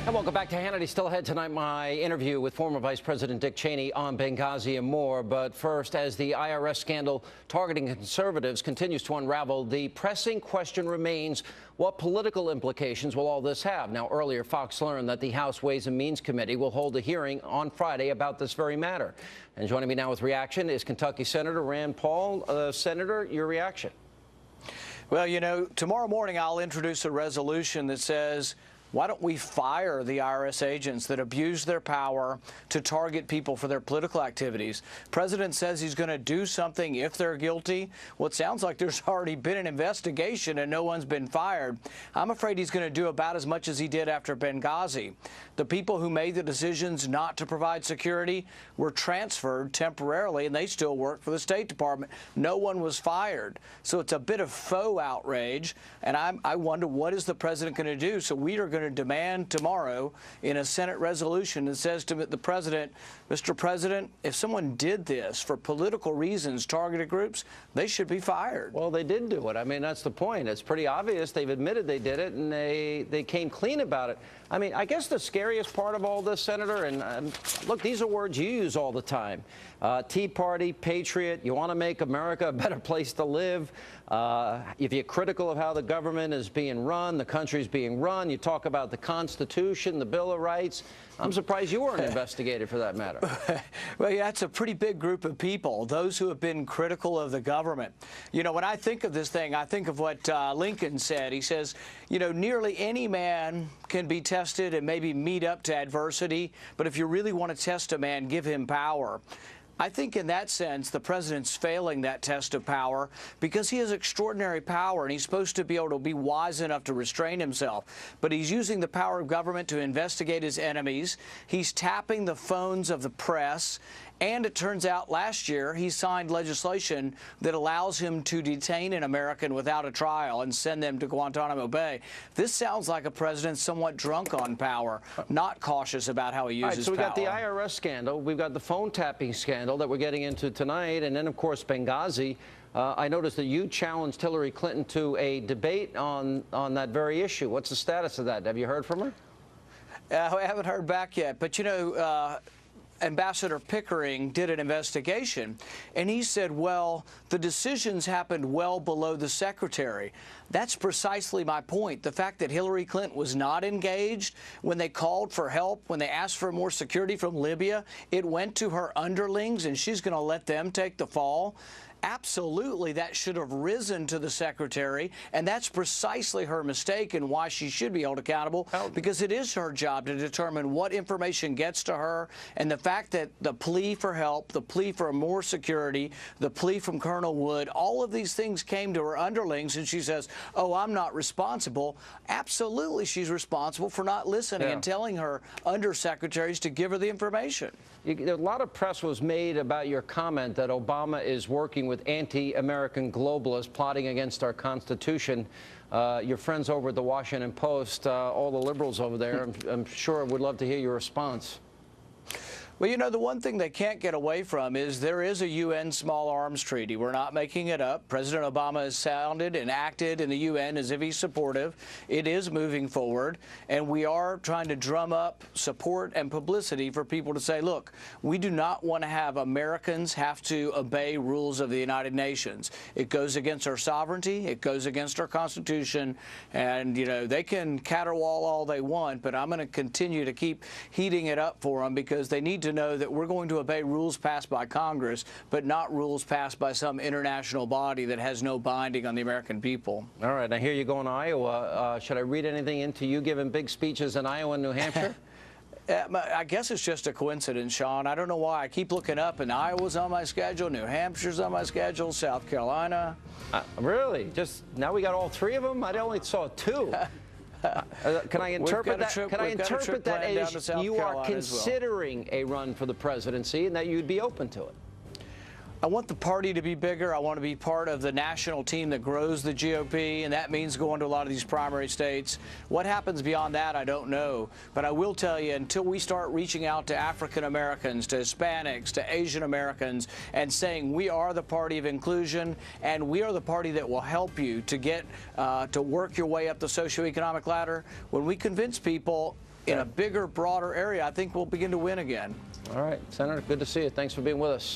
And welcome back to Hannity. Still ahead tonight, my interview with former Vice President Dick Cheney on Benghazi and more. But first, as the IRS scandal targeting conservatives continues to unravel, the pressing question remains, what political implications will all this have? Now, earlier, Fox learned that the House Ways and Means Committee will hold a hearing on Friday about this very matter. And joining me now with reaction is Kentucky Senator Rand Paul. Senator, your reaction? Well, you know, tomorrow morning I'll introduce a resolution that says, why don't we fire the IRS agents that abuse their power to target people for their political activities? President says he's going to do something if they're guilty. Well, it sounds like there's already been an investigation and no one's been fired. I'm afraid he's going to do about as much as he did after Benghazi. The people who made the decisions not to provide security were transferred temporarily, and they still work for the State Department. No one was fired. So it's a bit of faux outrage, and I wonder, what is the president going to do? So we are going to demand tomorrow in a Senate resolution that says to the president, Mr. President, if someone did this for political reasons, targeted groups, they should be fired. Well, they did do it. I mean, that's the point. It's pretty obvious. They've admitted they did it, and they came clean about it. I mean, I guess the scariest part of all this, Senator, and look, these are words you use all the time. Tea Party, patriot, you want to make America a better place to live. If you're critical of how the government is being run, the country's being run, you talk about the Constitution, the Bill of Rights. I'm surprised you weren't investigated for that matter. Well, yeah, that's a pretty big group of people, those who have been critical of the government. You know, when I think of this thing, I think of what Lincoln said. He says, you know, nearly any man can be tested and maybe meet up to adversity, but if you really want to test a man, give him power. I think in that sense, the president's failing that test of power because he has extraordinary power and he's supposed to be able to be wise enough to restrain himself. But he's using the power of government to investigate his enemies. He's tapping the phones of the press. And it turns out last year he signed legislation that allows him to detain an American without a trial and send them to Guantanamo Bay. This sounds like a president somewhat drunk on power, not cautious about how he uses power. So we got the power. IRS scandal. We've got the phone tapping scandal that we're getting into tonight. And then, of course, Benghazi. I noticed that you challenged Hillary Clinton to a debate on that very issue. What's the status of that? Have you heard from her? I haven't heard back yet. But, you know, Ambassador Pickering did an investigation, and he said, well, the decisions happened well below the secretary. That's precisely my point. The fact that Hillary Clinton was not engaged when they called for help, when they asked for more security from Libya, it went to her underlings, and she's going to let them take the fall. Absolutely, that should have risen to the secretary, and that's precisely her mistake and why she should be held accountable, because it is her job to determine what information gets to her. And the fact that the plea for help, the plea for more security, the plea from Colonel Wood, all of these things came to her underlings, and she says, oh, I'm not responsible. Absolutely, she's responsible for not listening and telling her undersecretaries to give her the information. A lot of press was made about your comment that Obama is working with anti-American globalists plotting against our Constitution. Your friends over at the Washington Post, all the liberals over there, I'm sure would love to hear your response. Well, you know, the one thing they can't get away from is there is a UN small arms treaty. We're not making it up. President Obama has sounded and acted in the UN as if he's supportive. It is moving forward, and we are trying to drum up support and publicity for people to say, look, we do not want to have Americans have to obey rules of the United Nations. It goes against our sovereignty. It goes against our Constitution. And, you know, they can caterwaul all they want, but I'm going to continue to keep heating it up for them because they need to know that we're going to obey rules passed by Congress, but not rules passed by some international body that has no binding on the American people. All right, I hear you going to Iowa. Should I read anything into you giving big speeches in Iowa and New Hampshire? I guess it's just a coincidence, Sean. I don't know why. I keep looking up, and Iowa's on my schedule, New Hampshire's on my schedule, South Carolina. Really? Just now we got all three of them? I only saw two. Can I interpret that? Can I interpret that as you are considering a run for the presidency and that you'd be open to it? I want the party to be bigger. I want to be part of the national team that grows the GOP, and that means going to a lot of these primary states. What happens beyond that, I don't know. But I will tell you, until we start reaching out to African Americans, to Hispanics, to Asian Americans, and saying we are the party of inclusion, and we are the party that will help you to get to work your way up the socioeconomic ladder, when we convince people in a bigger, broader area, I think we'll begin to win again. All right, Senator, good to see you. Thanks for being with us.